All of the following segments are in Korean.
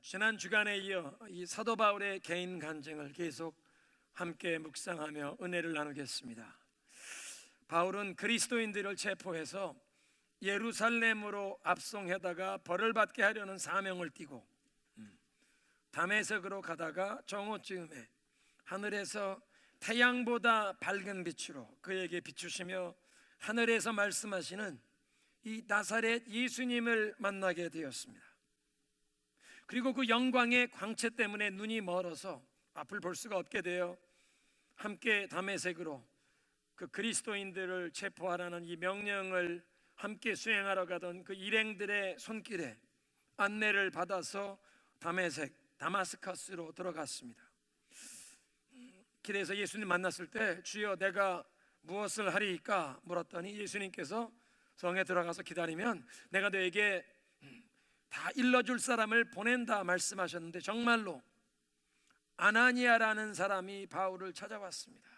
지난 주간에 이어 이 사도 바울의 개인 간증을 계속 함께 묵상하며 은혜를 나누겠습니다. 바울은 그리스도인들을 체포해서 예루살렘으로 압송해다가 벌을 받게 하려는 사명을 띠고 다메섹으로 가다가 정오쯤에 하늘에서 태양보다 밝은 빛으로 그에게 비추시며 하늘에서 말씀하시는 이 나사렛 예수님을 만나게 되었습니다. 그리고 그 영광의 광채 때문에 눈이 멀어서 앞을 볼 수가 없게 되어 함께 다메섹으로 그 그리스도인들을 체포하라는 이 명령을 함께 수행하러 가던 그 일행들의 손길에 안내를 받아서 다마스커스로 들어갔습니다. 길에서 예수님 만났을 때 주여 내가 무엇을 하리이까 물었더니 예수님께서 성에 들어가서 기다리면 내가 너에게 다 일러줄 사람을 보낸다 말씀하셨는데 정말로 아나니아라는 사람이 바울을 찾아왔습니다.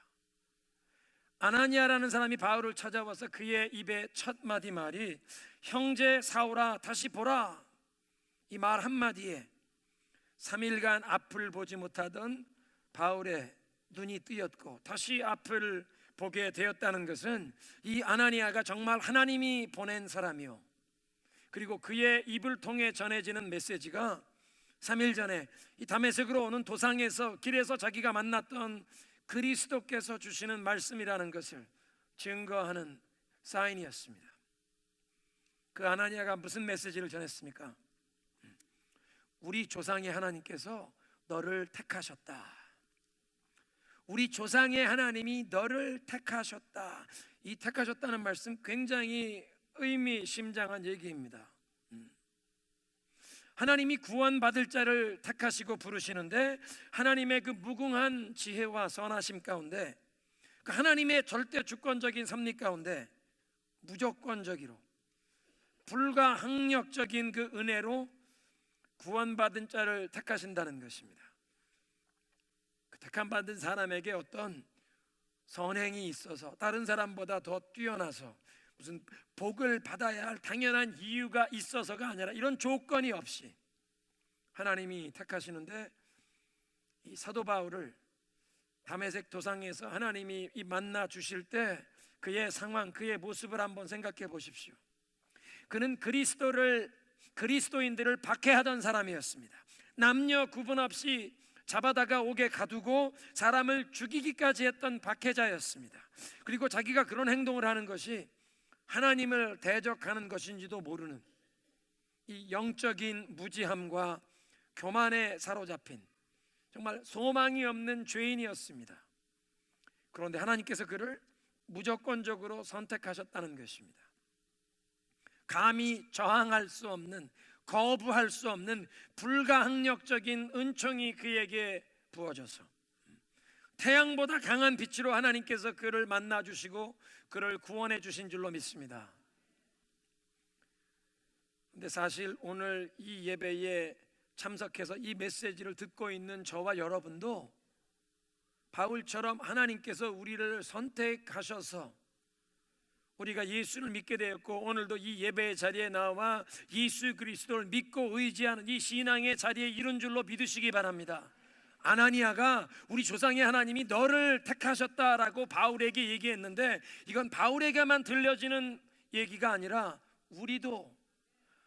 아나니아라는 사람이 바울을 찾아와서 그의 입에 첫 마디 말이 형제 사울아 다시 보라, 이 말 한마디에 3일간 앞을 보지 못하던 바울의 눈이 뜨였고 다시 앞을 보게 되었다는 것은 이 아나니아가 정말 하나님이 보낸 사람이요, 그리고 그의 입을 통해 전해지는 메시지가 3일 전에 이 다메섹으로 오는 도상에서 길에서 자기가 만났던 그리스도께서 주시는 말씀이라는 것을 증거하는 사인이었습니다. 그 아나니아가 무슨 메시지를 전했습니까? 우리 조상의 하나님께서 너를 택하셨다. 우리 조상의 하나님이 너를 택하셨다. 이 택하셨다는 말씀 굉장히 의미심장한 얘기입니다. 하나님이 구원받을 자를 택하시고 부르시는데 하나님의 그 무궁한 지혜와 선하심 가운데 그 하나님의 절대 주권적인 섭리 가운데 무조건적이로 불가항력적인 그 은혜로 구원받은 자를 택하신다는 것입니다. 그 택함받은 사람에게 어떤 선행이 있어서 다른 사람보다 더 뛰어나서 무슨 복을 받아야 할 당연한 이유가 있어서가 아니라 이런 조건이 없이 하나님이 택하시는데 이 사도 바울을 다메섹 도상에서 하나님이 만나 주실 때 그의 상황, 그의 모습을 한번 생각해 보십시오. 그는 그리스도인들을 박해하던 사람이었습니다. 남녀 구분 없이 잡아다가 옥에 가두고 사람을 죽이기까지 했던 박해자였습니다. 그리고 자기가 그런 행동을 하는 것이 하나님을 대적하는 것인지도 모르는 이 영적인 무지함과 교만에 사로잡힌 정말 소망이 없는 죄인이었습니다. 그런데 하나님께서 그를 무조건적으로 선택하셨다는 것입니다. 감히 저항할 수 없는, 거부할 수 없는 불가항력적인 은총이 그에게 부어져서 태양보다 강한 빛으로 하나님께서 그를 만나주시고 그를 구원해 주신 줄로 믿습니다. 근데 사실 오늘 이 예배에 참석해서 이 메시지를 듣고 있는 저와 여러분도 바울처럼 하나님께서 우리를 선택하셔서 우리가 예수를 믿게 되었고 오늘도 이 예배의 자리에 나와 예수 그리스도를 믿고 의지하는 이 신앙의 자리에 이른 줄로 믿으시기 바랍니다. 아나니아가 우리 조상의 하나님이 너를 택하셨다라고 바울에게 얘기했는데 이건 바울에게만 들려지는 얘기가 아니라 우리도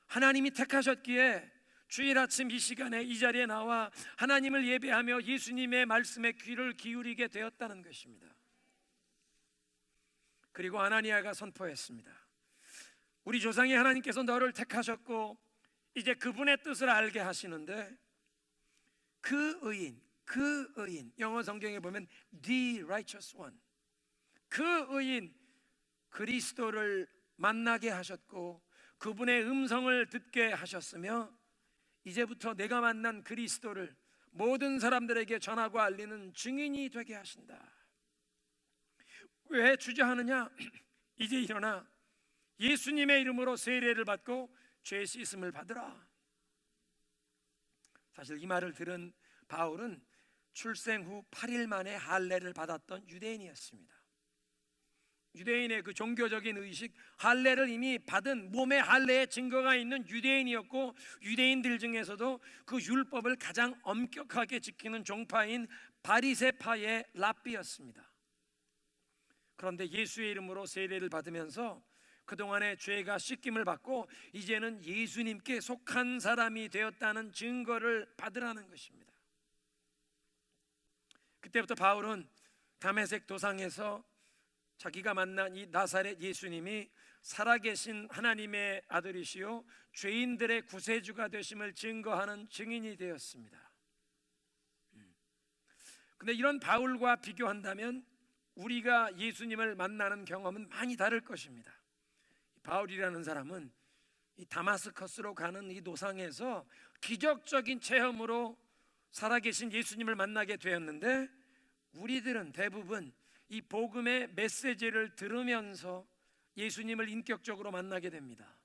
하나님이 택하셨기에 주일 아침 이 시간에 이 자리에 나와 하나님을 예배하며 예수님의 말씀에 귀를 기울이게 되었다는 것입니다. 그리고 아나니아가 선포했습니다. 우리 조상의 하나님께서 너를 택하셨고 이제 그분의 뜻을 알게 하시는데 그 의인, 영어 성경에 보면 the righteous one, 그 의인 그리스도를 만나게 하셨고 그분의 음성을 듣게 하셨으며 이제부터 내가 만난 그리스도를 모든 사람들에게 전하고 알리는 증인이 되게 하신다. 왜 주저하느냐? 이제 일어나 예수님의 이름으로 세례를 받고 죄 씻음을 받으라. 사실 이 말을 들은 바울은 출생 후 8일 만에 할례를 받았던 유대인이었습니다. 유대인의 그 종교적인 의식, 할례를 이미 받은 몸의 할례의 증거가 있는 유대인이었고, 유대인들 중에서도 그 율법을 가장 엄격하게 지키는 종파인 바리새파의 랍비였습니다. 그런데 예수의 이름으로 세례를 받으면서 그동안의 죄가 씻김을 받고 이제는 예수님께 속한 사람이 되었다는 증거를 받으라는 것입니다. 그때부터 바울은 다메섹 도상에서 자기가 만난 이 나사렛 예수님이 살아계신 하나님의 아들이시요 죄인들의 구세주가 되심을 증거하는 증인이 되었습니다. 근데 이런 바울과 비교한다면 우리가 예수님을 만나는 경험은 많이 다를 것입니다. 바울이라는 사람은 이 다마스커스로 가는 이 노상에서 기적적인 체험으로 살아계신 예수님을 만나게 되었는데, 우리들은 대부분 이 복음의 메시지를 들으면서 예수님을 인격적으로 만나게 됩니다.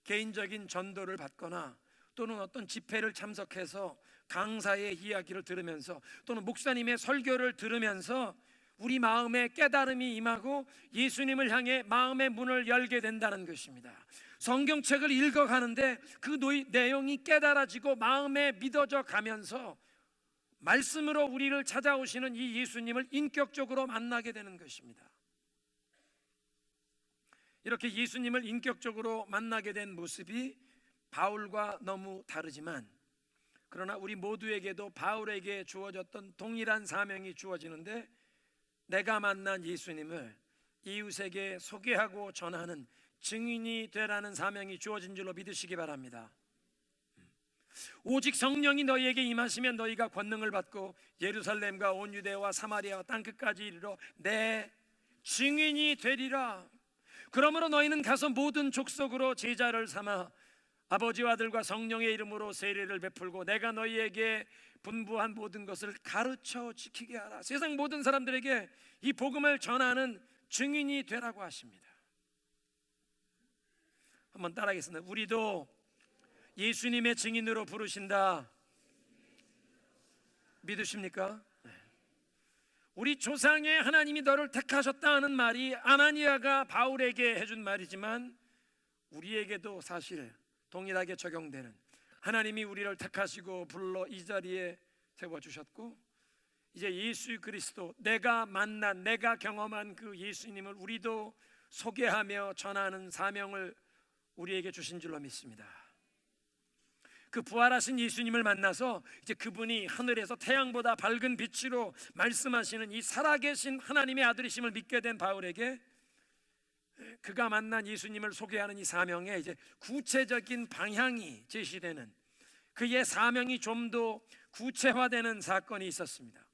개인적인 전도를 받거나 또는 어떤 집회를 참석해서 강사의 이야기를 들으면서 또는 목사님의 설교를 들으면서 우리 마음에 깨달음이 임하고 예수님을 향해 마음의 문을 열게 된다는 것입니다. 성경책을 읽어가는데 그 내용이 깨달아지고 마음에 믿어져 가면서 말씀으로 우리를 찾아오시는 이 예수님을 인격적으로 만나게 되는 것입니다. 이렇게 예수님을 인격적으로 만나게 된 모습이 바울과 너무 다르지만, 그러나 우리 모두에게도 바울에게 주어졌던 동일한 사명이 주어지는데, 내가 만난 예수님을 이웃에게 소개하고 전하는 증인이 되라는 사명이 주어진 줄로 믿으시기 바랍니다. 오직 성령이 너희에게 임하시면 너희가 권능을 받고 예루살렘과 온 유대와 사마리아와 땅끝까지 이르러 내 증인이 되리라. 그러므로 너희는 가서 모든 족속으로 제자를 삼아 아버지와 아들과 성령의 이름으로 세례를 베풀고 내가 너희에게 분부한 모든 것을 가르쳐 지키게 하라. 세상 모든 사람들에게 이 복음을 전하는 증인이 되라고 하십니다. 한번 따라하겠습니다. 우리도 예수님의 증인으로 부르신다. 믿으십니까? 우리 조상의 하나님이 너를 택하셨다 하는 말이 아나니아가 바울에게 해준 말이지만, 우리에게도 사실 동일하게 적용되는, 하나님이 우리를 택하시고 불러 이 자리에 세워주셨고, 이제 예수 그리스도, 내가 만난, 내가 경험한 그 예수님을 우리도 소개하며 전하는 사명을 우리에게 주신 줄로 믿습니다. 그 부활하신 예수님을 만나서 이제 그분이 하늘에서 태양보다 밝은 빛으로 말씀하시는 이 살아계신 하나님의 아들이심을 믿게 된 바울에게 그가 만난 예수님을 소개하는 이 사명에 이제 구체적인 방향이 제시되는, 그의 사명이 좀 더 구체화되는 사건이 있었습니다.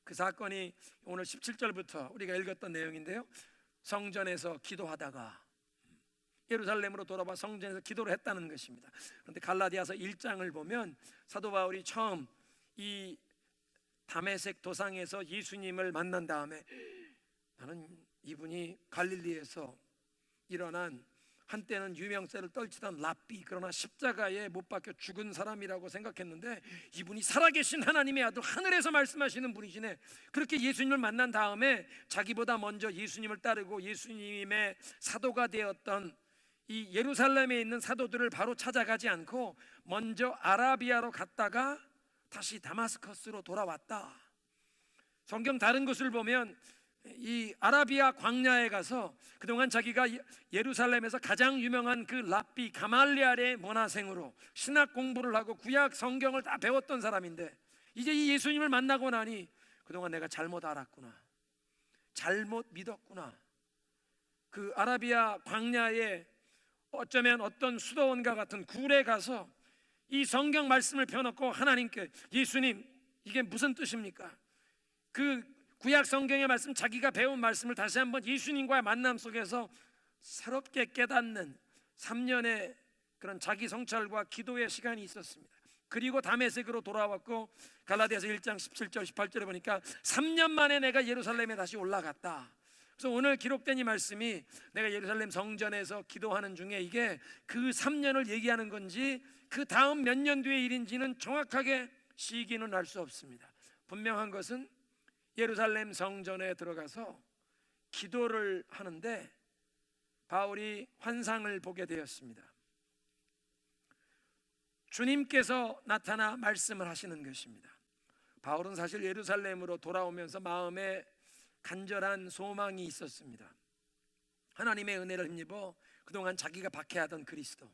그 사건이 오늘 17절부터 우리가 읽었던 내용인데요, 성전에서 기도하다가 예루살렘으로 돌아와 성전에서 기도를 했다는 것입니다. 그런데 갈라디아서 1장을 보면 사도 바울이 처음 이 다메섹 도상에서 예수님을 만난 다음에, 나는 이분이 갈릴리에서 일어난 한때는 유명세를 떨치던 랍비, 그러나 십자가에 못 박혀 죽은 사람이라고 생각했는데 이분이 살아계신 하나님의 아들, 하늘에서 말씀하시는 분이시네. 그렇게 예수님을 만난 다음에 자기보다 먼저 예수님을 따르고 예수님의 사도가 되었던 이 예루살렘에 있는 사도들을 바로 찾아가지 않고 먼저 아라비아로 갔다가 다시 다마스커스로 돌아왔다. 성경 다른 곳을 보면 이 아라비아 광야에 가서 그동안 자기가 예루살렘에서 가장 유명한 그 랍비 가말리알의 문화생으로 신학 공부를 하고 구약 성경을 다 배웠던 사람인데, 이제 이 예수님을 만나고 나니 그동안 내가 잘못 알았구나, 잘못 믿었구나. 그 아라비아 광야에 어쩌면 어떤 수도원과 같은 굴에 가서 이 성경 말씀을 펴놓고 하나님께, 예수님 이게 무슨 뜻입니까? 그 구약 성경의 말씀, 자기가 배운 말씀을 다시 한번 예수님과의 만남 속에서 새롭게 깨닫는 3년의 그런 자기 성찰과 기도의 시간이 있었습니다. 그리고 다메섹으로 돌아왔고, 갈라디아서 1장 17절 18절에 보니까 3년 만에 내가 예루살렘에 다시 올라갔다. 그래서 오늘 기록된 이 말씀이 내가 예루살렘 성전에서 기도하는 중에 이게 그 3년을 얘기하는 건지 그 다음 몇 년 뒤의 일인지는 정확하게 시기는 알 수 없습니다. 분명한 것은 예루살렘 성전에 들어가서 기도를 하는데 바울이 환상을 보게 되었습니다. 주님께서 나타나 말씀을 하시는 것입니다. 바울은 사실 예루살렘으로 돌아오면서 마음에 간절한 소망이 있었습니다. 하나님의 은혜를 힘입어 그동안 자기가 박해하던 그리스도,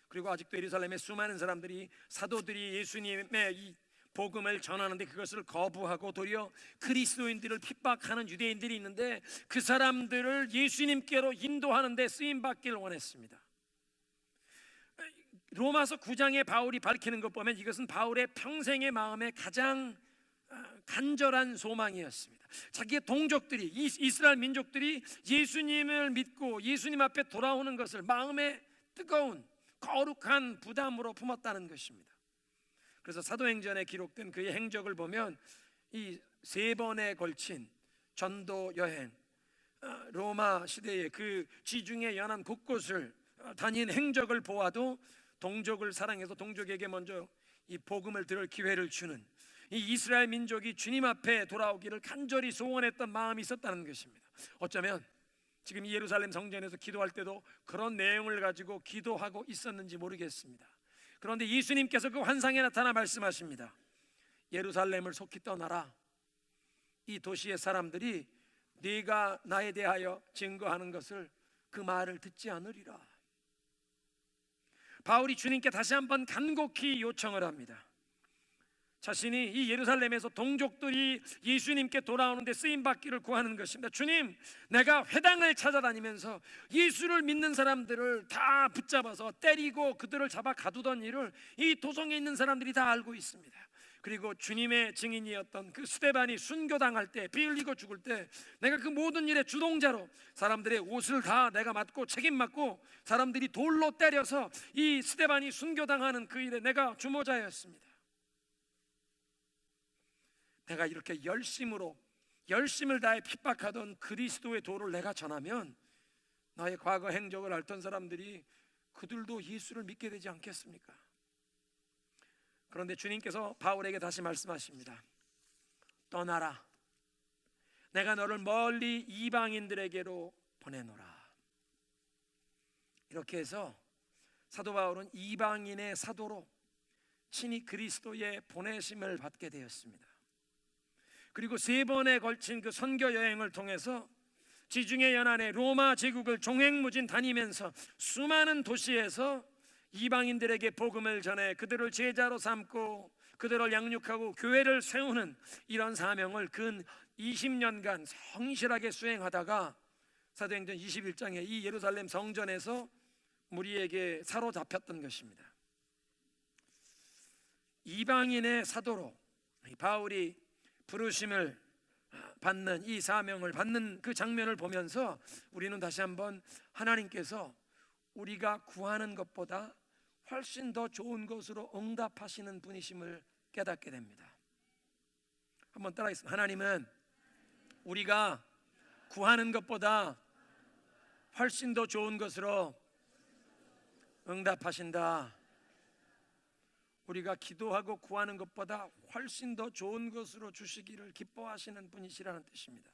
그리고 아직도 예루살렘에 수많은 사람들이, 사도들이 예수님의 이 복음을 전하는데 그것을 거부하고 도리어 그리스도인들을 핍박하는 유대인들이 있는데 그 사람들을 예수님께로 인도하는 데 쓰임받기를 원했습니다. 로마서 9장에 바울이 밝히는 것 보면 이것은 바울의 평생의 마음에 가장 간절한 소망이었습니다. 자기의 동족들이, 이스라엘 민족들이 예수님을 믿고 예수님 앞에 돌아오는 것을 마음에 뜨거운 거룩한 부담으로 품었다는 것입니다. 그래서 사도행전에 기록된 그의 행적을 보면 이 3번에 걸친 전도 여행, 로마 시대의 그 지중해 연안 곳곳을 다닌 행적을 보아도 동족을 사랑해서 동족에게 먼저 이 복음을 들을 기회를 주는 이 이스라엘 민족이 주님 앞에 돌아오기를 간절히 소원했던 마음이 있었다는 것입니다. 어쩌면 지금 이 예루살렘 성전에서 기도할 때도 그런 내용을 가지고 기도하고 있었는지 모르겠습니다. 그런데 예수님께서 그 환상에 나타나 말씀하십니다. 예루살렘을 속히 떠나라. 이 도시의 사람들이 네가 나에 대하여 증거하는 것을, 그 말을 듣지 않으리라. 바울이 주님께 다시 한번 간곡히 요청을 합니다. 자신이 이 예루살렘에서 동족들이 예수님께 돌아오는데 쓰임받기를 구하는 것입니다. 주님, 내가 회당을 찾아다니면서 예수를 믿는 사람들을 다 붙잡아서 때리고 그들을 잡아 가두던 일을 이 도성에 있는 사람들이 다 알고 있습니다. 그리고 주님의 증인이었던 그 스데반이 순교당할 때, 피 흘리고 죽을 때 내가 그 모든 일의 주동자로 사람들의 옷을 다 내가 맡고 책임 맡고 사람들이 돌로 때려서 이 스데반이 순교당하는 그 일에 내가 주모자였습니다. 내가 이렇게 열심을 다해 핍박하던 그리스도의 도를 내가 전하면 나의 과거 행적을 알던 사람들이 그들도 예수를 믿게 되지 않겠습니까? 그런데 주님께서 바울에게 다시 말씀하십니다. 떠나라. 내가 너를 멀리 이방인들에게로 보내노라. 이렇게 해서 사도 바울은 이방인의 사도로 친히 그리스도의 보내심을 받게 되었습니다. 그리고 3번에 걸친 그 선교 여행을 통해서 지중해 연안의 로마 제국을 종횡무진 다니면서 수많은 도시에서 이방인들에게 복음을 전해 그들을 제자로 삼고 그들을 양육하고 교회를 세우는 이런 사명을 근 20년간 성실하게 수행하다가 사도행전 21장에 이 예루살렘 성전에서 무리에게 사로잡혔던 것입니다. 이방인의 사도로 바울이 부르심을 받는, 이 사명을 받는 그 장면을 보면서 우리는 다시 한번 하나님께서 우리가 구하는 것보다 훨씬 더 좋은 것으로 응답하시는 분이심을 깨닫게 됩니다. 한번 따라하겠습니다. 하나님은 우리가 구하는 것보다 훨씬 더 좋은 것으로 응답하신다. 우리가 기도하고 구하는 것보다 훨씬 더 좋은 것으로 주시기를 기뻐하시는 분이시라는 뜻입니다.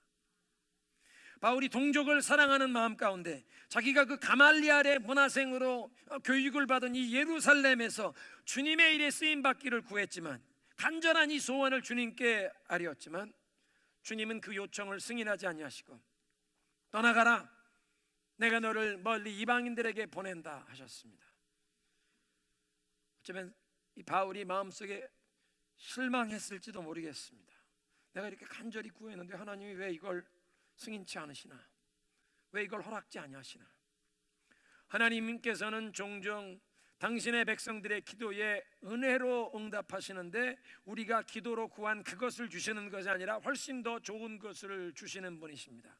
바울이 동족을 사랑하는 마음 가운데 자기가 그 가말리알의 문화생으로 교육을 받은 이 예루살렘에서 주님의 일에 쓰임받기를 구했지만, 간절한 이 소원을 주님께 아뢰었지만 주님은 그 요청을 승인하지 아니하시고 떠나가라, 내가 너를 멀리 이방인들에게 보낸다 하셨습니다. 어쩌면 이 바울이 마음속에 실망했을지도 모르겠습니다. 내가 이렇게 간절히 구했는데 하나님이 왜 이걸 승인치 않으시나? 왜 이걸 허락지 아니하시나? 하나님께서는 종종 당신의 백성들의 기도에 은혜로 응답하시는데 우리가 기도로 구한 그것을 주시는 것이 아니라 훨씬 더 좋은 것을 주시는 분이십니다.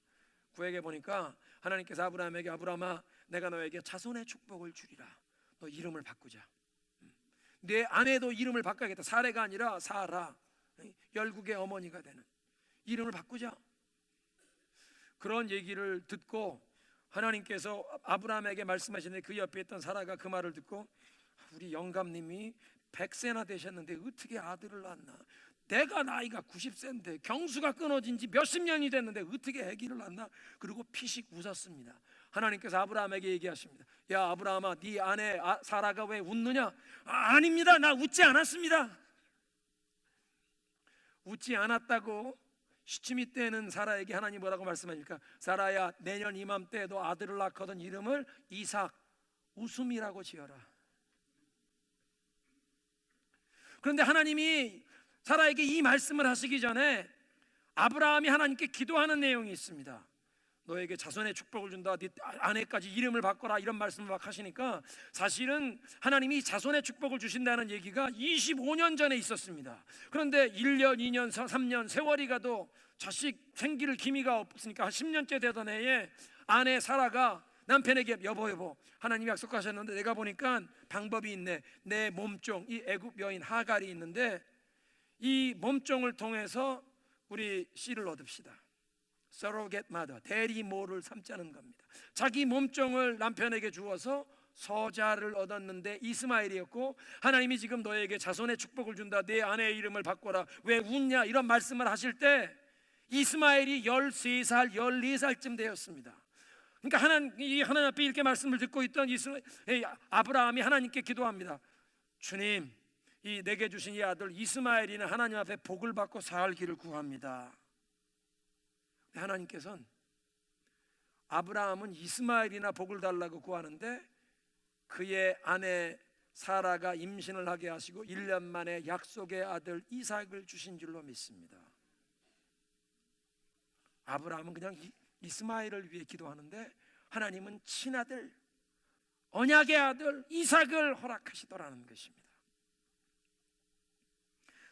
구약에 보니까 하나님께서 아브라함에게, 아브라함아, 내가 너에게 자손의 축복을 주리라. 너 이름을 바꾸자. 내 아내도 이름을 바꿔야겠다. 사레가 아니라 사라, 열국의 어머니가 되는, 이름을 바꾸자. 그런 얘기를 듣고 하나님께서 아브라함에게 말씀하시는데 그 옆에 있던 사라가 그 말을 듣고 우리 영감님이 100세나 되셨는데 어떻게 아들을 낳나? 내가 나이가 90세인데 경수가 끊어진 지 몇십 년이 됐는데 어떻게 아기를 낳나? 그리고 피식 웃었습니다. 하나님께서 아브라함에게 얘기하십니다. 야 아브라함아, 네 아내 사라가 왜 웃느냐? 아닙니다, 나 웃지 않았습니다. 웃지 않았다고 시치미 때는 사라에게 하나님 뭐라고 말씀하십니까? 사라야, 내년 이맘때 너 아들을 낳거든 이름을 이삭, 웃음이라고 지어라. 그런데 하나님이 사라에게 이 말씀을 하시기 전에 아브라함이 하나님께 기도하는 내용이 있습니다. 너에게 자손의 축복을 준다, 네 아내까지 이름을 바꿔라, 이런 말씀을 막 하시니까 사실은 하나님이 자손의 축복을 주신다는 얘기가 25년 전에 있었습니다. 그런데 1년, 2년, 3년 세월이 가도 자식 생기를 기미가 없으니까 한 10년째 되던 해에 아내 사라가 남편에게 여보 하나님이 약속하셨는데 내가 보니까 방법이 있네. 내 몸종, 이 애굽 여인 하갈이 있는데 이 몸종을 통해서 우리 씨를 얻읍시다. surrogate mother, 대리모를 삼자는 겁니다. 자기 몸종을 남편에게 주어서 서자를 얻었는데 이스마엘이었고, 하나님이 지금 너에게 자손의 축복을 준다, 내 아내의 이름을 바꿔라, 왜 웃냐, 이런 말씀을 하실 때 이스마엘이 13살, 14살쯤 되었습니다. 그러니까 하나님 앞에 이렇게 말씀을 듣고 있던 아브라함이 하나님께 기도합니다. 주님, 이 내게 주신 이 아들 이스마엘이는 하나님 앞에 복을 받고 살기를 구합니다. 하나님께서는 아브라함은 이스마엘이나 복을 달라고 구하는데 그의 아내 사라가 임신을 하게 하시고 1년 만에 약속의 아들 이삭을 주신 줄로 믿습니다. 아브라함은 그냥 이스마엘을 위해 기도하는데 하나님은 친아들, 언약의 아들 이삭을 허락하시더라는 것입니다.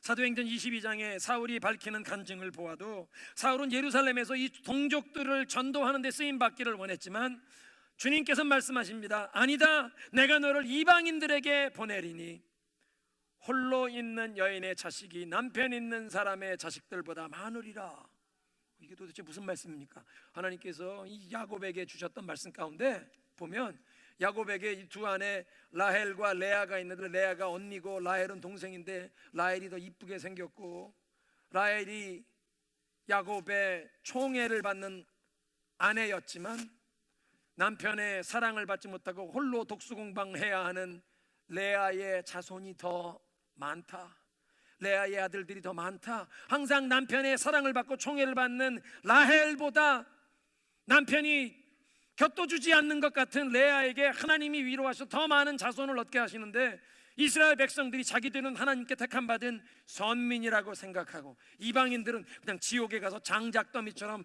사도행전 22장에 사울이 밝히는 간증을 보아도 사울은 예루살렘에서 이 동족들을 전도하는 데 쓰임받기를 원했지만 주님께서 말씀하십니다. 아니다, 내가 너를 이방인들에게 보내리니 홀로 있는 여인의 자식이 남편 있는 사람의 자식들보다 많으리라. 이게 도대체 무슨 말씀입니까? 하나님께서 이 야곱에게 주셨던 말씀 가운데 보면 야곱에게 이 두 아내 라헬과 레아가 있는데 레아가 언니고 라헬은 동생인데 라헬이 더 이쁘게 생겼고, 라헬이 야곱의 총애를 받는 아내였지만 남편의 사랑을 받지 못하고 홀로 독수공방해야 하는 레아의 자손이 더 많다, 레아의 아들들이 더 많다. 항상 남편의 사랑을 받고 총애를 받는 라헬보다 남편이 곁도주지 않는 것 같은 레아에게 하나님이 위로하셔서 더 많은 자손을 얻게 하시는데, 이스라엘 백성들이 자기들은 하나님께 택함받은 선민이라고 생각하고 이방인들은 그냥 지옥에 가서 장작더미처럼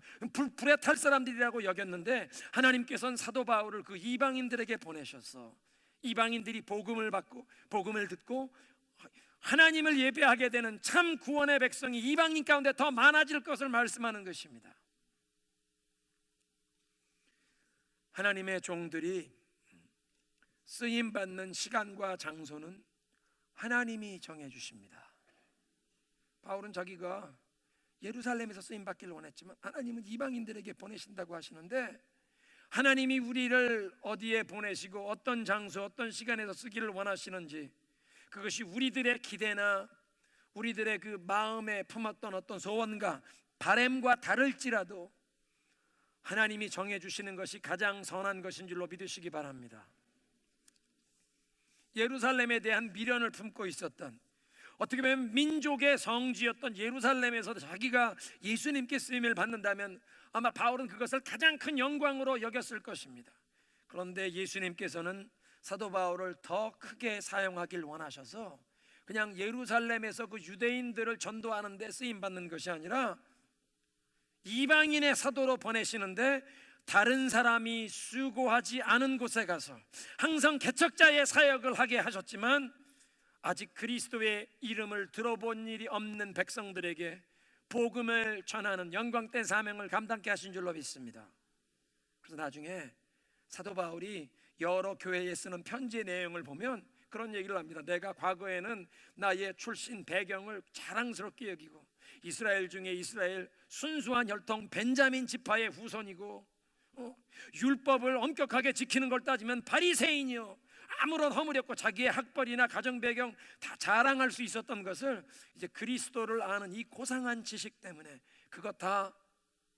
불에 탈 사람들이라고 여겼는데, 하나님께서는 사도 바울을 그 이방인들에게 보내셔서 이방인들이 복음을 받고 복음을 듣고 하나님을 예배하게 되는 참 구원의 백성이 이방인 가운데 더 많아질 것을 말씀하는 것입니다. 하나님의 종들이 쓰임받는 시간과 장소는 하나님이 정해주십니다. 바울은 자기가 예루살렘에서 쓰임받기를 원했지만 하나님은 이방인들에게 보내신다고 하시는데, 하나님이 우리를 어디에 보내시고 어떤 장소 어떤 시간에서 쓰기를 원하시는지, 그것이 우리들의 기대나 우리들의 그 마음에 품었던 어떤 소원과 바램과 다를지라도 하나님이 정해주시는 것이 가장 선한 것인 줄로 믿으시기 바랍니다. 예루살렘에 대한 미련을 품고 있었던, 어떻게 보면 민족의 성지였던 예루살렘에서 자기가 예수님께 쓰임을 받는다면 아마 바울은 그것을 가장 큰 영광으로 여겼을 것입니다. 그런데 예수님께서는 사도 바울을 더 크게 사용하길 원하셔서 그냥 예루살렘에서 그 유대인들을 전도하는 데 쓰임 받는 것이 아니라 이방인의 사도로 보내시는데, 다른 사람이 수고하지 않은 곳에 가서 항상 개척자의 사역을 하게 하셨지만 아직 그리스도의 이름을 들어본 일이 없는 백성들에게 복음을 전하는 영광된 사명을 감당케 하신 줄로 믿습니다. 그래서 나중에 사도 바울이 여러 교회에 쓰는 편지의 내용을 보면 그런 얘기를 합니다. 내가 과거에는 나의 출신 배경을 자랑스럽게 여기고 이스라엘 중에 이스라엘 순수한 혈통 벤자민 지파의 후손이고 율법을 엄격하게 지키는 걸 따지면 바리새인이요 아무런 허물이 없고 자기의 학벌이나 가정 배경 다 자랑할 수 있었던 것을 이제 그리스도를 아는 이 고상한 지식 때문에 그것 다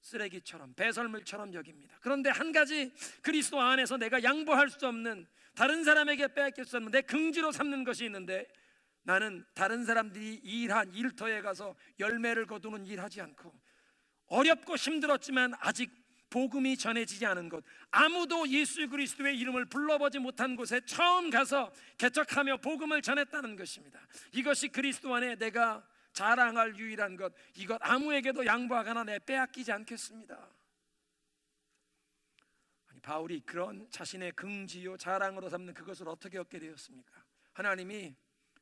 쓰레기처럼 배설물처럼 여깁니다. 그런데 한 가지 그리스도 안에서 내가 양보할 수 없는, 다른 사람에게 빼앗길 수 없는 내 긍지로 삼는 것이 있는데, 나는 다른 사람들이 일한 일터에 가서 열매를 거두는 일하지 않고 어렵고 힘들었지만 아직 복음이 전해지지 않은 곳, 아무도 예수 그리스도의 이름을 불러보지 못한 곳에 처음 가서 개척하며 복음을 전했다는 것입니다. 이것이 그리스도 안에 내가 자랑할 유일한 것, 이것 아무에게도 양보하거나 내 빼앗기지 않겠습니다. 아니, 바울이 그런 자신의 긍지요 자랑으로 삼는 그것을 어떻게 얻게 되었습니까? 하나님이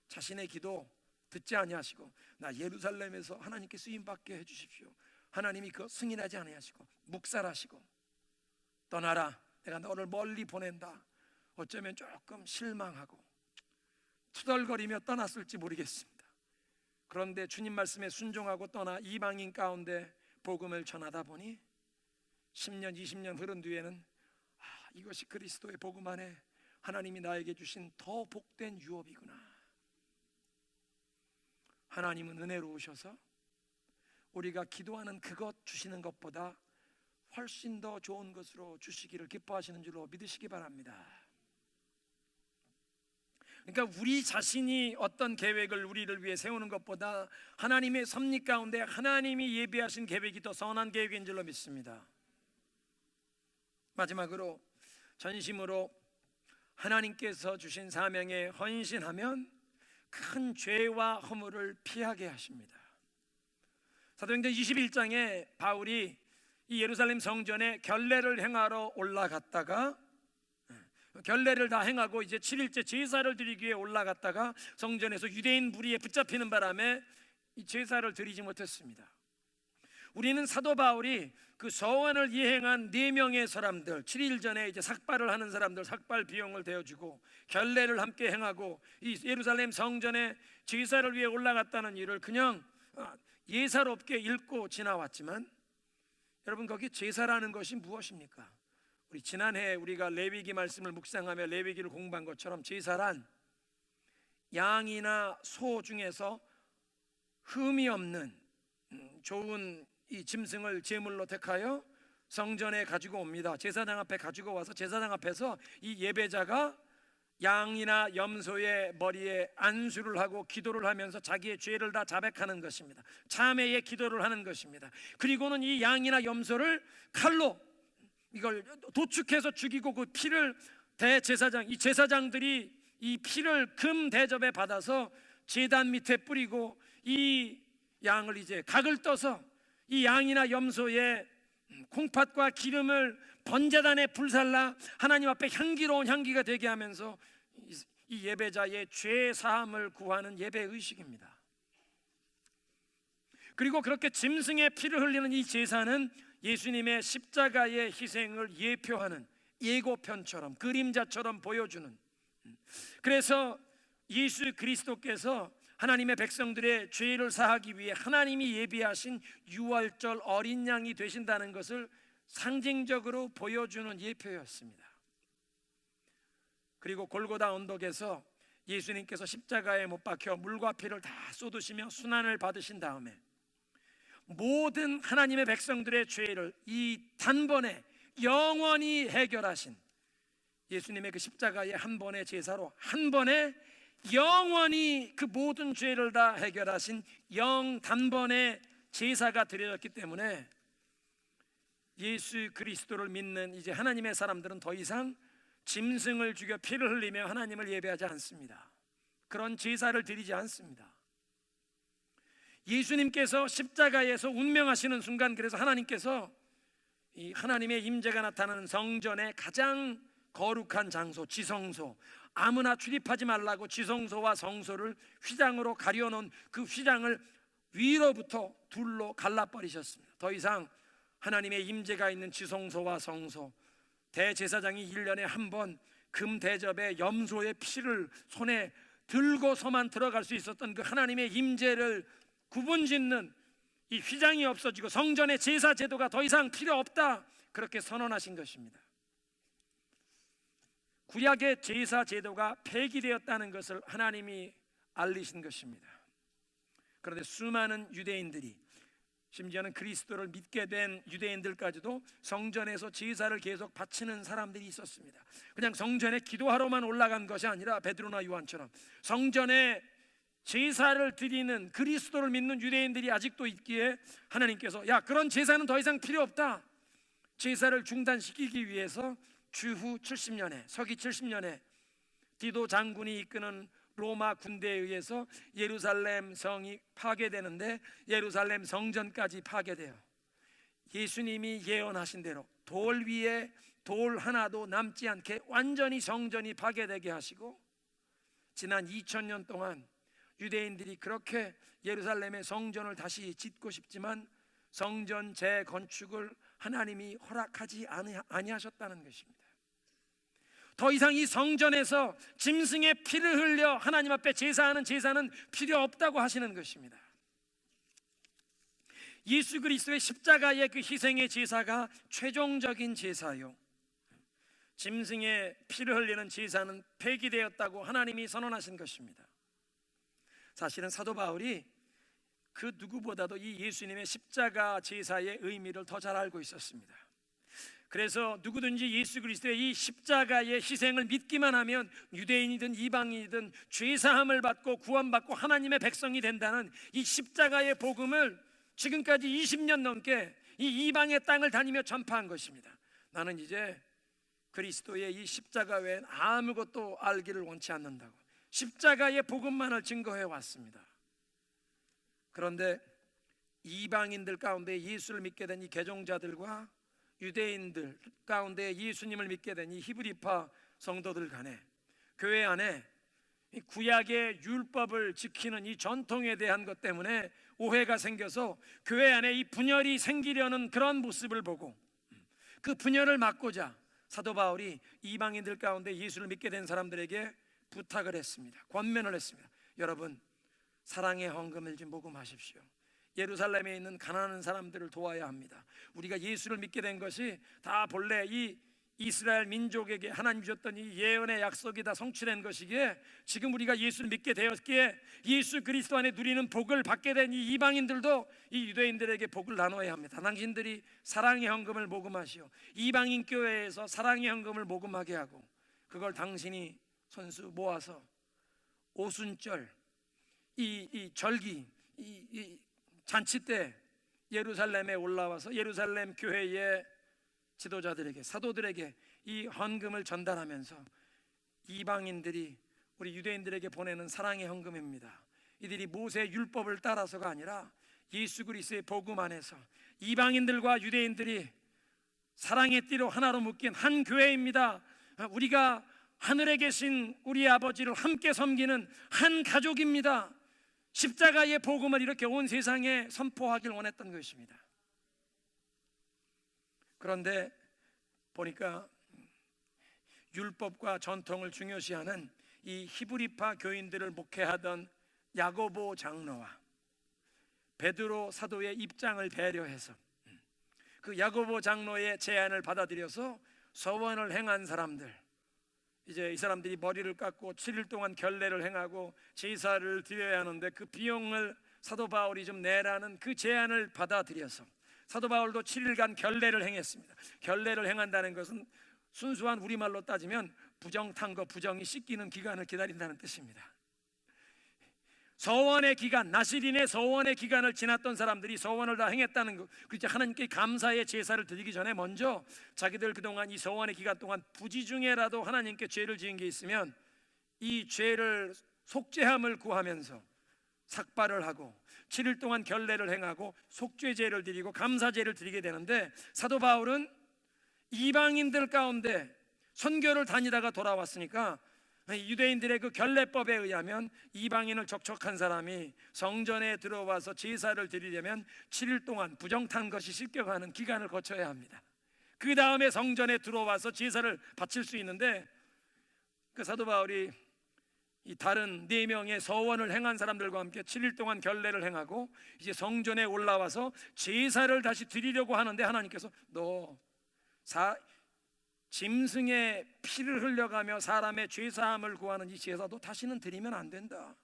자신의 기도 듣지 아니하시고 나 예루살렘에서 하나님께 쓰임받게 해주십시오, 하나님이 그 승인하지 아니하시고 묵살하시고 떠나라, 내가 너를 멀리 보낸다. 어쩌면 조금 실망하고 투덜거리며 떠났을지 모르겠습니다. 그런데 주님 말씀에 순종하고 떠나 이방인 가운데 복음을 전하다 보니 10년 20년 흐른 뒤에는 이것이 그리스도의 복음 안에 하나님이 나에게 주신 더 복된 유업이구나. 하나님은 은혜로우셔서 우리가 기도하는 그것 주시는 것보다 훨씬 더 좋은 것으로 주시기를 기뻐하시는 줄로 믿으시기 바랍니다. 그러니까 우리 자신이 어떤 계획을 우리를 위해 세우는 것보다 하나님의 섭리 가운데 하나님이 예비하신 계획이 더 선한 계획인 줄로 믿습니다. 마지막으로 전심으로 하나님께서 주신 사명에 헌신하면 큰 죄와 허물을 피하게 하십니다. 사도행전 21장에 바울이 이 예루살렘 성전에 결례를 행하러 올라갔다가 결례를 다 행하고 이제 7일째 제사를 드리기 위해 올라갔다가 성전에서 유대인 무리에 붙잡히는 바람에 이 제사를 드리지 못했습니다. 우리는 사도 바울이 그 서원을 이행한 4명의 사람들, 7일 전에 이제 삭발을 하는 사람들 삭발 비용을 대어주고 결례를 함께 행하고 이 예루살렘 성전에 제사를 위해 올라갔다는 일을 그냥 예사롭게 읽고 지나왔지만, 여러분 거기 제사라는 것이 무엇입니까? 우리 지난해 우리가 레위기 말씀을 묵상하며 레위기를 공부한 것처럼 제사란 양이나 소 중에서 흠이 없는 좋은 이 짐승을 제물로 택하여 성전에 가지고 옵니다. 제사장 앞에 가지고 와서 제사장 앞에서 이 예배자가 양이나 염소의 머리에 안수를 하고 기도를 하면서 자기의 죄를 다 자백하는 것입니다. 참회의 기도를 하는 것입니다. 그리고는 이 양이나 염소를 칼로 이걸 도축해서 죽이고 그 피를 대제사장, 이 제사장들이 이 피를 금 대접에 받아서 제단 밑에 뿌리고 이 양을 이제 각을 떠서 이 양이나 염소의 콩팥과 기름을 번제단에 불살라 하나님 앞에 향기로운 향기가 되게 하면서 이 예배자의 죄 사함을 구하는 예배 의식입니다. 그리고 그렇게 짐승의 피를 흘리는 이 제사는 예수님의 십자가의 희생을 예표하는 예고편처럼 그림자처럼 보여주는, 그래서 예수 그리스도께서 하나님의 백성들의 죄를 사하기 위해 하나님이 예비하신 유월절 어린 양이 되신다는 것을 상징적으로 보여주는 예표였습니다. 그리고 골고다 언덕에서 예수님께서 십자가에 못 박혀 물과 피를 다 쏟으시며 순환을 받으신 다음에 모든 하나님의 백성들의 죄를 이 단번에 영원히 해결하신 예수님의 그 십자가의 한 번의 제사로 한 번에 영원히 그 모든 죄를 다 해결하신 단번의 제사가 드려졌기 때문에 예수 그리스도를 믿는 이제 하나님의 사람들은 더 이상 짐승을 죽여 피를 흘리며 하나님을 예배하지 않습니다. 그런 제사를 드리지 않습니다. 예수님께서 십자가에서 운명하시는 순간, 그래서 하나님께서 이 하나님의 임재가 나타나는 성전의 가장 거룩한 장소, 지성소, 아무나 출입하지 말라고 지성소와 성소를 휘장으로 가려놓은 그 휘장을 위로부터 둘로 갈라버리셨습니다. 더 이상 하나님의 임재가 있는 지성소와 성소, 대제사장이 1년에 한 번 금 대접에 염소의 피를 손에 들고서만 들어갈 수 있었던 그 하나님의 임재를 구분짓는 이 휘장이 없어지고 성전의 제사 제도가 더 이상 필요 없다, 그렇게 선언하신 것입니다. 구약의 제사 제도가 폐기되었다는 것을 하나님이 알리신 것입니다. 그런데 수많은 유대인들이, 심지어는 그리스도를 믿게 된 유대인들까지도 성전에서 제사를 계속 바치는 사람들이 있었습니다. 그냥 성전에 기도하러만 올라간 것이 아니라 베드로나 요한처럼 성전에 제사를 드리는, 그리스도를 믿는 유대인들이 아직도 있기에 하나님께서 야, 그런 제사는 더 이상 필요 없다, 제사를 중단시키기 위해서 주후 70년에, 서기 70년에 디도 장군이 이끄는 로마 군대에 의해서 예루살렘 성이 파괴되는데 예루살렘 성전까지 파괴돼요. 예수님이 예언하신 대로 돌 위에 돌 하나도 남지 않게 완전히 성전이 파괴되게 하시고, 지난 2000년 동안 유대인들이 그렇게 예루살렘의 성전을 다시 짓고 싶지만 성전 재건축을 하나님이 허락하지 아니하셨다는 것입니다. 더 이상 이 성전에서 짐승의 피를 흘려 하나님 앞에 제사하는 제사는 필요 없다고 하시는 것입니다. 예수 그리스도의 십자가의 그 희생의 제사가 최종적인 제사요, 짐승의 피를 흘리는 제사는 폐기되었다고 하나님이 선언하신 것입니다. 사실은 사도 바울이 그 누구보다도 이 예수님의 십자가 제사의 의미를 더 잘 알고 있었습니다. 그래서 누구든지 예수 그리스도의 이 십자가의 희생을 믿기만 하면 유대인이든 이방인이든 죄사함을 받고 구원받고 하나님의 백성이 된다는 이 십자가의 복음을 지금까지 20년 넘게 이 이방의 땅을 다니며 전파한 것입니다. 나는 이제 그리스도의 이 십자가 외엔 아무것도 알기를 원치 않는다고 십자가의 복음만을 증거해 왔습니다. 그런데 이방인들 가운데 예수를 믿게 된 이 개종자들과 유대인들 가운데 예수님을 믿게 된 이 히브리파 성도들 간에, 교회 안에 이 구약의 율법을 지키는 이 전통에 대한 것 때문에 오해가 생겨서 교회 안에 이 분열이 생기려는 그런 모습을 보고, 그 분열을 막고자 사도 바울이 이방인들 가운데 예수를 믿게 된 사람들에게 부탁을 했습니다. 권면을 했습니다. 여러분, 사랑의 헌금을 좀 모금하십시오. 예루살렘에 있는 가난한 사람들을 도와야 합니다. 우리가 예수를 믿게 된 것이 다 본래 이 이스라엘 민족에게 하나님 주셨던 이 예언의 약속이 다 성취된 것이기에, 지금 우리가 예수를 믿게 되었기에 예수 그리스도 안에 누리는 복을 받게 된 이 이방인들도 이 유대인들에게 복을 나눠야 합니다. 당신들이 사랑의 헌금을 모금하시오. 이방인 교회에서 사랑의 헌금을 모금하게 하고, 그걸 당신이 손수 모아서 오순절 이 절기 이 잔치 때 예루살렘에 올라와서 예루살렘 교회의 지도자들에게, 사도들에게 이 헌금을 전달하면서 이방인들이 우리 유대인들에게 보내는 사랑의 헌금입니다. 이들이 모세 율법을 따라서가 아니라 예수 그리스도의 복음 안에서 이방인들과 유대인들이 사랑의 띠로 하나로 묶인 한 교회입니다. 우리가 하늘에 계신 우리 아버지를 함께 섬기는 한 가족입니다. 십자가의 복음을 이렇게 온 세상에 선포하길 원했던 것입니다. 그런데 보니까 율법과 전통을 중요시하는 이 히브리파 교인들을 목회하던 야고보 장로와 베드로 사도의 입장을 배려해서 그 야고보 장로의 제안을 받아들여서 서원을 행한 사람들, 이제 이 사람들이 머리를 깎고 7일 동안 결례를 행하고 제사를 드려야 하는데 그 비용을 사도 바울이 좀 내라는 그 제안을 받아들여서 사도 바울도 7일간 결례를 행했습니다. 결례를 행한다는 것은 순수한 우리말로 따지면 부정탄거, 부정이 씻기는 기간을 기다린다는 뜻입니다. 서원의 기간, 나시린의 서원의 기간을 지났던 사람들이 서원을 다 행했다는 것, 그렇지 하나님께 감사의 제사를 드리기 전에 먼저 자기들 그동안 이 서원의 기간 동안 부지 중에라도 하나님께 죄를 지은 게 있으면 이 죄를 속죄함을 구하면서 삭발을 하고 7일 동안 결례를 행하고 속죄제를 드리고 감사제를 드리게 되는데, 사도 바울은 이방인들 가운데 선교를 다니다가 돌아왔으니까 유대인들의 그 결례법에 의하면 이방인을 적촉한 사람이 성전에 들어와서 제사를 드리려면 7일 동안 부정탄 것이 씻겨가는 기간을 거쳐야 합니다. 그 다음에 성전에 들어와서 제사를 바칠 수 있는데, 그 사도 바울이 이 다른 4명의 서원을 행한 사람들과 함께 7일 동안 결례를 행하고 이제 성전에 올라와서 제사를 다시 드리려고 하는데, 하나님께서 너 짐승의 피를 흘려가며 사람의 죄사함을 구하는 이 제사도 다시는 드리면 안 된다.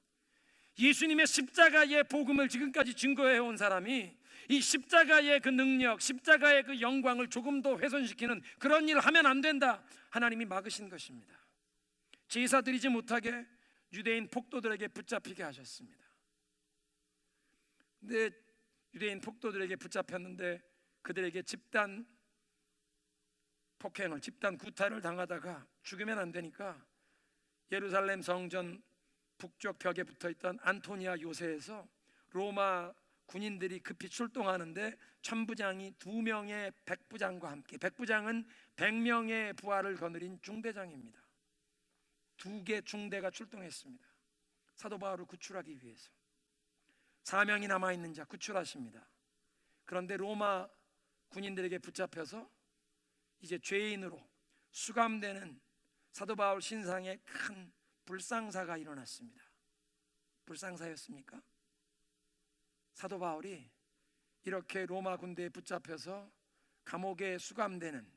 예수님의 십자가의 복음을 지금까지 증거해 온 사람이 이 십자가의 그 능력, 십자가의 그 영광을 조금 더 훼손시키는 그런 일을 하면 안 된다. 하나님이 막으신 것입니다. 제사 드리지 못하게 유대인 폭도들에게 붙잡히게 하셨습니다. 근데 유대인 폭도들에게 붙잡혔는데 그들에게 집단 폭행을, 집단 구타를 당하다가 죽으면 안 되니까 예루살렘 성전 북쪽 벽에 붙어있던 안토니아 요새에서 로마 군인들이 급히 출동하는데 천부장이 2명의 백부장과 함께, 백부장은 100명의 부하를 거느린 중대장입니다. 2개 중대가 출동했습니다. 사도 바울을 구출하기 위해서. 사명이 남아있는 자 구출하십니다. 그런데 로마 군인들에게 붙잡혀서 이제 죄인으로 수감되는 사도 바울 신상에 큰 불상사가 일어났습니다. 불상사였습니까? 사도 바울이 이렇게 로마 군대에 붙잡혀서 감옥에 수감되는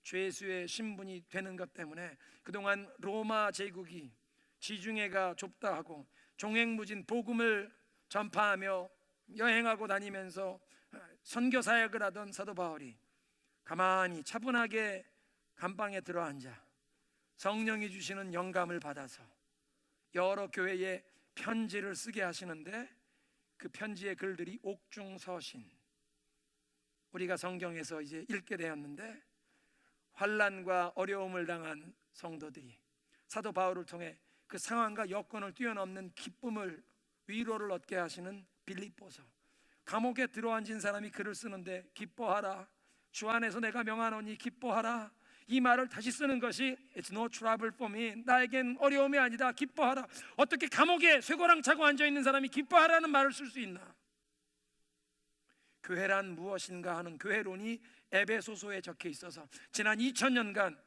죄수의 신분이 되는 것 때문에 그동안 로마 제국이 지중해가 좁다 하고 종횡무진 복음을 전파하며 여행하고 다니면서 선교 사역을 하던 사도 바울이 가만히 차분하게 감방에 들어앉아 성령이 주시는 영감을 받아서 여러 교회에 편지를 쓰게 하시는데 그 편지의 글들이 옥중서신, 우리가 성경에서 이제 읽게 되었는데 환난과 어려움을 당한 성도들이 사도 바울을 통해 그 상황과 여건을 뛰어넘는 기쁨을, 위로를 얻게 하시는 빌립보서, 감옥에 들어앉은 사람이 글을 쓰는데 기뻐하라, 주 안에서 내가 명하노니 기뻐하라, 이 말을 다시 쓰는 것이 It's no trouble for me, 나에겐 어려움이 아니다, 기뻐하라. 어떻게 감옥에 쇠고랑 차고 앉아있는 사람이 기뻐하라는 말을 쓸 수 있나? 교회란 무엇인가 하는 교회론이 에베소서에 적혀 있어서 지난 2000년간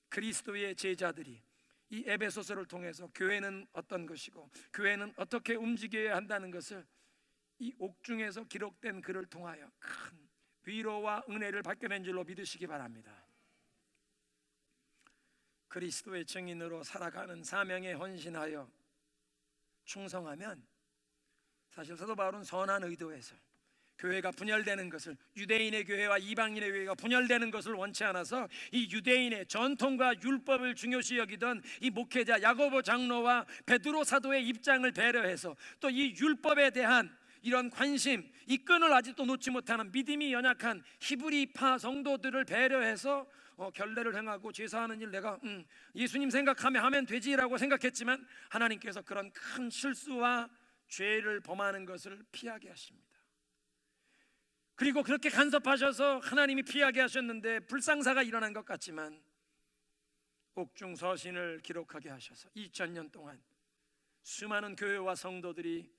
그리스도의 제자들이 이 에베소서를 통해서 교회는 어떤 것이고 교회는 어떻게 움직여야 한다는 것을 이 옥중에서 기록된 글을 통하여 큰 위로와 은혜를 받게 된 줄로 믿으시기 바랍니다. 그리스도의 증인으로 살아가는 사명에 헌신하여 충성하면 사실 사도 바울은 선한 의도에서 교회가 분열되는 것을, 유대인의 교회와 이방인의 교회가 분열되는 것을 원치 않아서 이 유대인의 전통과 율법을 중요시 여기던 이 목회자 야고보 장로와 베드로 사도의 입장을 배려해서 또 이 율법에 대한 이런 관심, 이 끈을 아직도 놓지 못하는 믿음이 연약한 히브리파 성도들을 배려해서 결례를 행하고 제사하는 일 내가 예수님 생각하며 하면 되지라고 생각했지만 하나님께서 그런 큰 실수와 죄를 범하는 것을 피하게 하십니다. 그리고 그렇게 간섭하셔서 하나님이 피하게 하셨는데 불상사가 일어난 것 같지만 옥중서신을 기록하게 하셔서 2000년 동안 수많은 교회와 성도들이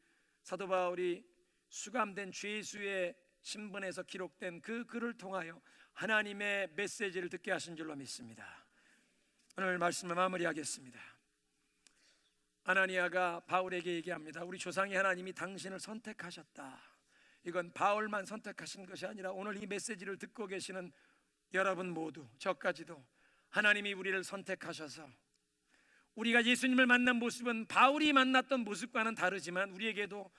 사도 바울이 수감된 죄수의 신분에서 기록된 그 글을 통하여 하나님의 메시지를 듣게 하신 줄로 믿습니다. 오늘 말씀을 마무리하겠습니다. 아나니아가 바울에게 얘기합니다. 우리 조상의 하나님이 당신을 선택하셨다. 이건 바울만 선택하신 것이 아니라 오늘 이 메시지를 듣고 계시는 여러분 모두, 저까지도 하나님이 우리를 선택하셔서 우리가 예수님을 만난 모습은 바울이 만났던 모습과는 다르지만 우리에게도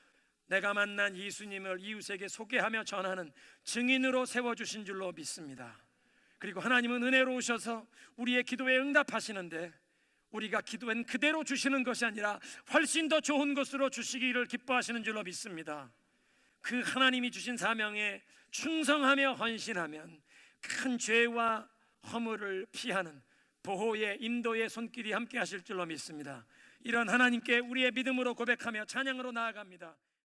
내가 만난 예수님을 이웃에게 소개하며 전하는 증인으로 세워주신 줄로 믿습니다. 그리고 하나님은 은혜로우셔서 우리의 기도에 응답하시는데 우리가 기도한 그대로 주시는 것이 아니라 훨씬 더 좋은 것으로 주시기를 기뻐하시는 줄로 믿습니다. 그 하나님이 주신 사명에 충성하며 헌신하면 큰 죄와 허물을 피하는 보호의 인도의 손길이 함께 하실 줄로 믿습니다. 이런 하나님께 우리의 믿음으로 고백하며 찬양으로 나아갑니다.